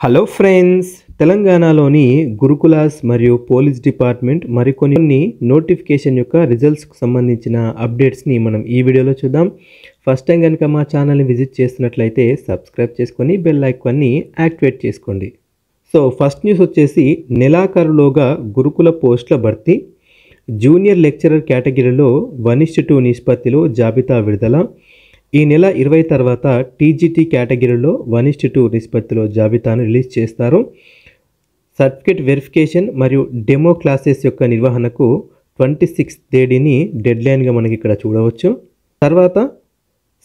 Hello friends, తెలంగాణలోని గురుకులాస్ మరియు police department మరికొన్ని నోటిఫికేషన్ యొక్క రిజల్ట్స్కు సంబంధించిన అప్డేట్స్ని మనం ఈ వీడియోలో చూద్దాం. ఫస్ట్ టైం కనుక మా ఛానల్ని విజిట్ చేస్తున్నట్లయితే సబ్స్క్రైబ్ చేసుకొని బెల్ ఐకాన్ని యాక్టివేట్ చేసుకోండి. సో ఫస్ట్ న్యూస్ వచ్చేసి నెలాఖరులోగా గురుకుల పోస్టుల భర్తీ, జూనియర్ లెక్చరర్ కేటగిరీలో 1:2 నిష్పత్తిలో జాబితా విడుదల. ఈ నెల 20 తర్వాత టీజీటీ కేటగిరీలో 1:2 నిష్పత్తిలో జాబితాను రిలీజ్ చేస్తారు. సర్టిఫికేట్ వెరిఫికేషన్ మరియు డెమో క్లాసెస్ యొక్క నిర్వహణకు 26th తేదీని డెడ్లైన్గా మనకి ఇక్కడ చూడవచ్చు. తర్వాత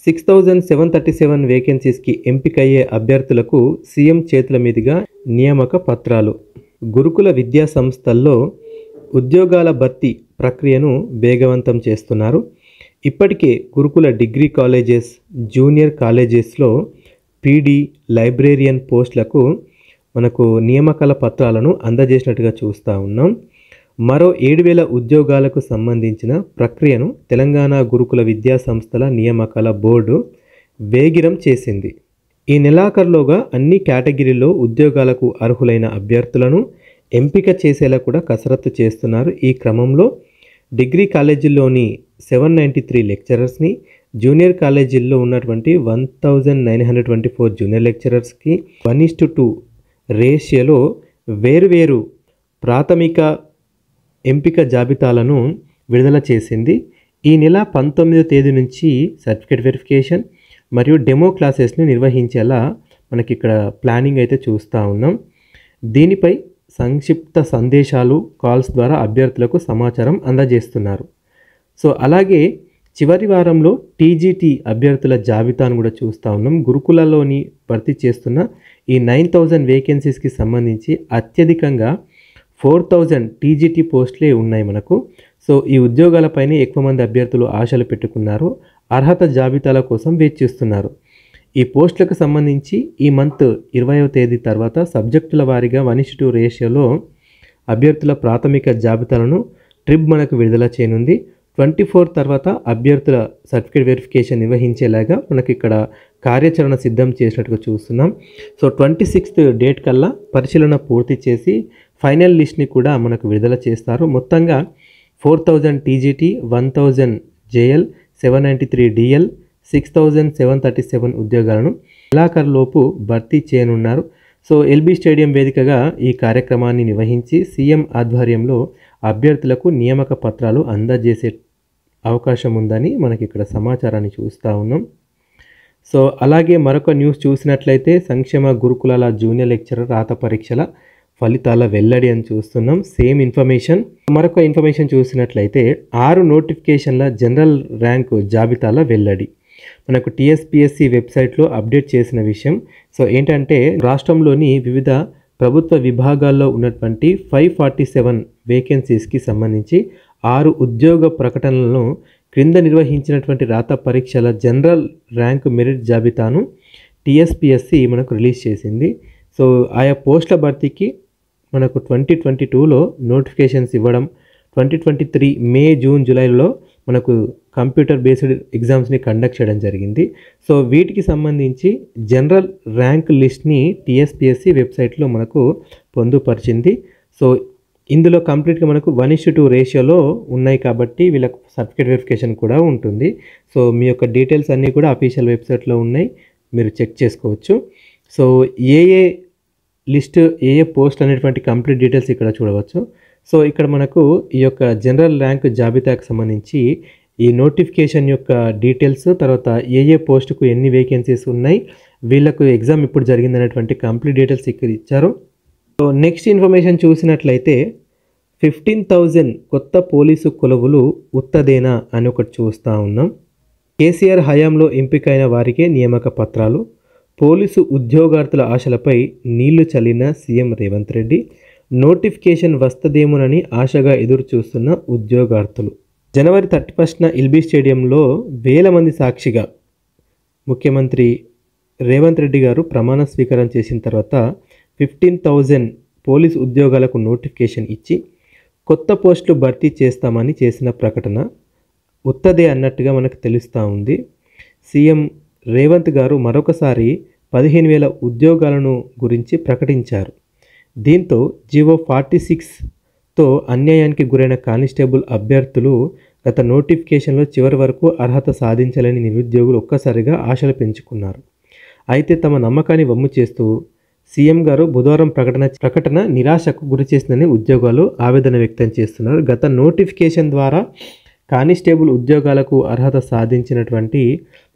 6737 వేకెన్సీస్కి ఎంపికయ్యే అభ్యర్థులకు సీఎం చేతుల మీదుగా నియామక పత్రాలు. గురుకుల విద్యా సంస్థల్లో ఉద్యోగాల భర్తీ ప్రక్రియను వేగవంతం చేస్తున్నారు. ఇప్పటికే గురుకుల డిగ్రీ కాలేజెస్, జూనియర్ కాలేజెస్లో పీడీ, లైబ్రేరియన్ పోస్టులకు మనకు నియామకాల పత్రాలను అందజేసినట్టుగా చూస్తూ ఉన్నాం. మరో 7000 ఉద్యోగాలకు సంబంధించిన ప్రక్రియను తెలంగాణ గురుకుల విద్యా సంస్థల నియామకాల బోర్డు వేగిరం చేసింది. ఈ నెలాఖరులోగా అన్ని కేటగిరీల్లో ఉద్యోగాలకు అర్హులైన అభ్యర్థులను ఎంపిక చేసేలా కూడా కసరత్తు చేస్తున్నారు. ఈ క్రమంలో డిగ్రీ కాలేజీల్లోని 793 లెక్చరర్స్ని, జూనియర్ కాలేజీల్లో ఉన్నటువంటి 1924 జూనియర్ లెక్చరర్స్కి 1:2 రేషియోలో వేరువేరు ప్రాథమిక ఎంపిక జాబితాలను విడుదల చేసింది. ఈ నెల 19వ తేదీ నుంచి సర్టిఫికేట్ వెరిఫికేషన్ మరియు డెమో క్లాసెస్ని నిర్వహించేలా మనకి ఇక్కడ ప్లానింగ్ అయితే చూస్తూ ఉన్నాం. దీనిపై సంక్షిప్త సందేశాలు, కాల్స్ ద్వారా అభ్యర్థులకు సమాచారం అందజేస్తున్నారు. సో అలాగే చివరి వారంలో టీజీటీ అభ్యర్థుల జాబితాను కూడా చూస్తూ ఉన్నాం. గురుకులలోని భర్తీ చేస్తున్న ఈ 9000 వేకెన్సీస్కి సంబంధించి అత్యధికంగా 4000 టీజీటీ పోస్టులే ఉన్నాయి మనకు. సో ఈ ఉద్యోగాలపైనే ఎక్కువ మంది అభ్యర్థులు ఆశలు పెట్టుకున్నారు. అర్హత జాబితాల కోసం వేచి చూస్తున్నారు. ఈ పోస్టులకు సంబంధించి ఈ మంత్ 20వ తేదీ తర్వాత సబ్జెక్టుల వారీగా 1:2 రేషియోలో అభ్యర్థుల ప్రాథమిక జాబితాలను ట్రిబ్ మనకు విడుదల చేయనుంది. 24 తర్వాత అభ్యర్థుల సర్టిఫికేట్ వెరిఫికేషన్ నిర్వహించేలాగా మనకి ఇక్కడ కార్యాచరణ సిద్ధం చేసినట్టుగా చూస్తున్నాం. సో 26th డేట్ కల్లా పరిశీలన పూర్తి చేసి ఫైనల్ లిస్ట్ని కూడా మనకు విడుదల చేస్తారు. మొత్తంగా 4000 టీజీటీ, 1000 జేఎల్, 793 డిఎల్, 6737 ఉద్యోగాలను నెలాఖరులోపు భర్తీ చేయనున్నారు. సో ఎల్బీ స్టేడియం వేదికగా ఈ కార్యక్రమాన్ని నిర్వహించి సీఎం ఆధ్వర్యంలో అభ్యర్థులకు నియామక పత్రాలు అందజేసే అవకాశం ఉందని మనకి ఇక్కడ సమాచారాన్ని చూస్తూ ఉన్నాం. సో అలాగే మరొక న్యూస్ చూసినట్లయితే సంక్షేమ గురుకులాల జూనియర్ లెక్చరర్ రాత పరీక్షల ఫలితాల వెల్లడి అని చూస్తున్నాం. Same information. మరొక ఇన్ఫర్మేషన్ చూసినట్లయితే 6 నోటిఫికేషన్ల జనరల్ ర్యాంకు జాబితాల వెల్లడి మనకు టీఎస్పీఎస్సీ వెబ్సైట్లో అప్డేట్ చేసిన విషయం. సో ఏంటంటే రాష్ట్రంలోని వివిధ ప్రభుత్వ విభాగాల్లో ఉన్నటువంటి 547 వేకెన్సీస్కి సంబంధించి 6 ఉద్యోగ ప్రకటనలను క్రింద నిర్వహించినటువంటి రాత పరీక్షల జనరల్ ర్యాంకు మెరిట్ జాబితాను టీఎస్పీఎస్సీ మనకు రిలీజ్ చేసింది. సో ఆయా పోస్టుల భర్తీకి మనకు 2022లో నోటిఫికేషన్స్ ఇవ్వడం, 2023 మే, జూన్, జూలైలో మనకు కంప్యూటర్ బేస్డ్ ఎగ్జామ్స్ని కండక్ట్ చేయడం జరిగింది. సో వీటికి సంబంధించి జనరల్ ర్యాంక్ లిస్ట్ని టీఎస్పీఎస్సీ వెబ్సైట్లో మనకు పొందుపరిచింది. సో ఇందులో కంప్లీట్గా మనకు 1:2 రేషియోలో ఉన్నాయి కాబట్టి వీళ్ళకు సర్టిఫికేట్ వెరిఫికేషన్ కూడా ఉంటుంది. సో మీ యొక్క డీటెయిల్స్ అన్నీ కూడా అఫీషియల్ వెబ్సైట్లో ఉన్నాయి, మీరు చెక్ చేసుకోవచ్చు. సో ఏ లిస్ట్, ఏ పోస్ట్ అనేటువంటి కంప్లీట్ డీటెయిల్స్ ఇక్కడ చూడవచ్చు. సో ఇక్కడ మనకు ఈ యొక్క జనరల్ ర్యాంక్ జాబితాకు సంబంధించి ఈ నోటిఫికేషన్ యొక్క డీటెయిల్స్, తర్వాత ఏ పోస్టుకు ఎన్ని వేకెన్సీస్ ఉన్నాయి, వీళ్ళకు ఎగ్జామ్ ఇప్పుడు జరిగిందనేటువంటి కంప్లీట్ డీటెయిల్స్ ఇక్కడ ఇచ్చారు. సో నెక్స్ట్ ఇన్ఫర్మేషన్ చూసినట్లయితే 15,000 కొత్త పోలీసు కొలువులు ఉత్తదేనా అని ఒకటి చూస్తూ ఉన్నాం. కేసీఆర్ హయాంలో ఎంపికైన వారికే నియామక పత్రాలు. పోలీసు ఉద్యోగార్థుల ఆశలపై నీళ్లు చల్లిన సీఎం రేవంత్ రెడ్డి. నోటిఫికేషన్ వస్తదేమోనని ఆశగా ఎదురు చూస్తున్న ఉద్యోగార్థులు. జనవరి 31న ఎల్బీ స్టేడియంలో వేల మంది సాక్షిగా ముఖ్యమంత్రి రేవంత్ రెడ్డి గారు ప్రమాణ స్వీకారం చేసిన తర్వాత 15,000 పోలీసు ఉద్యోగాలకు నోటిఫికేషన్ ఇచ్చి కొత్త పోస్టులు భర్తీ చేస్తామని చేసిన ప్రకటన ఉత్తదే అన్నట్టుగా మనకు తెలుస్తూ ఉంది. సీఎం రేవంత్ గారు మరొకసారి 15,000 ఉద్యోగాలను గురించి ప్రకటించారు. దీంతో జీవో 46తో అన్యాయానికి గురైన కానిస్టేబుల్ అభ్యర్థులు గత నోటిఫికేషన్లో చివరి వరకు అర్హత సాధించాలని నిరుద్యోగులు ఒక్కసారిగా ఆశలు పెంచుకున్నారు. అయితే తమ నమ్మకాన్ని వమ్ము చేస్తూ సీఎం గారు బుధవారం ప్రకటన నిరాశకు గురి చేసిందని ఉద్యోగాలు ఆవేదన వ్యక్తం చేస్తున్నారు. గత నోటిఫికేషన్ ద్వారా కానిస్టేబుల్ ఉద్యోగాలకు అర్హత సాధించినటువంటి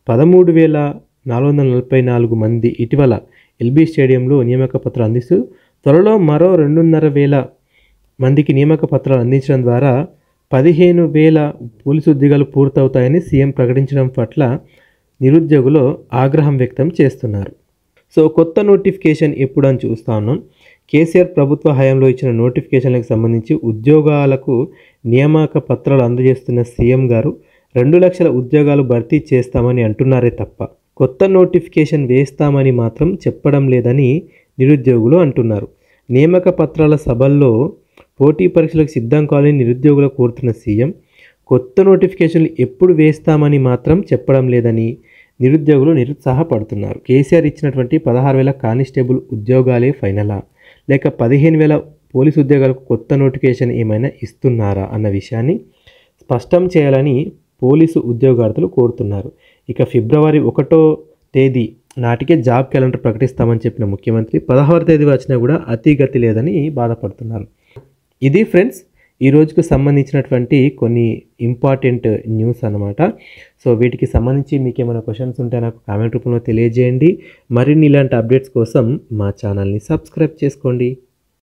13,444 మంది ఇటీవల ఎల్బీ స్టేడియంలో నియామక పత్రాలు అందిస్తూ త్వరలో మరో 2,500 మందికి నియామక పత్రాలు అందించడం ద్వారా 15,000 పోలీసు ఉద్యోగాలు పూర్తవుతాయని సీఎం ప్రకటించడం పట్ల నిరుద్యోగులు ఆగ్రహం వ్యక్తం చేస్తున్నారు. సో కొత్త నోటిఫికేషన్ ఎప్పుడు అని చూస్తా ఉన్నాం. కేసీఆర్ ప్రభుత్వ హయాంలో ఇచ్చిన నోటిఫికేషన్లకు సంబంధించి ఉద్యోగాలకు నియామక పత్రాలు అందజేస్తున్న సీఎం గారు 2 లక్షల ఉద్యోగాలు భర్తీ చేస్తామని అంటున్నారే తప్ప కొత్త నోటిఫికేషన్ వేస్తామని మాత్రం చెప్పడం లేదని నిరుద్యోగులు అంటున్నారు. నియామక పత్రాల సభల్లో పోటీ పరీక్షలకు సిద్ధం కావాలని నిరుద్యోగులు కోరుతున్న సీఎం కొత్త నోటిఫికేషన్లు ఎప్పుడు వేస్తామని మాత్రం చెప్పడం లేదని నిరుద్యోగులు నిరుత్సాహపడుతున్నారు. కేసీఆర్ ఇచ్చినటువంటి 16,000 కానిస్టేబుల్ ఉద్యోగాలే ఫైనలా లేక 15,000 పోలీసు ఉద్యోగాలకు కొత్త నోటిఫికేషన్ ఏమైనా ఇస్తున్నారా అన్న విషయాన్ని స్పష్టం చేయాలని పోలీసు ఉద్యోగార్థులు కోరుతున్నారు. ఇక ఫిబ్రవరి 1వ తేదీ నాటికే జాబ్ క్యాలెండర్ ప్రకటిస్తామని చెప్పిన ముఖ్యమంత్రి 16వ తేదీ వచ్చినా కూడా అతిగతి లేదని బాధపడుతున్నారు. ఇది ఫ్రెండ్స్ ఈ రోజుకు సంబంధించినటువంటి కొన్ని ఇంపార్టెంట్ న్యూస్ అన్నమాట. సో వీటికి సంబంధించి మీకు ఏమైనా క్వశ్చన్స్ ఉంటే నాకు కామెంట్ రూపంలో తెలియజేయండి. మరిన్ని ఇలాంటి అప్డేట్స్ కోసం మా ఛానల్ని సబ్స్క్రైబ్ చేసుకోండి.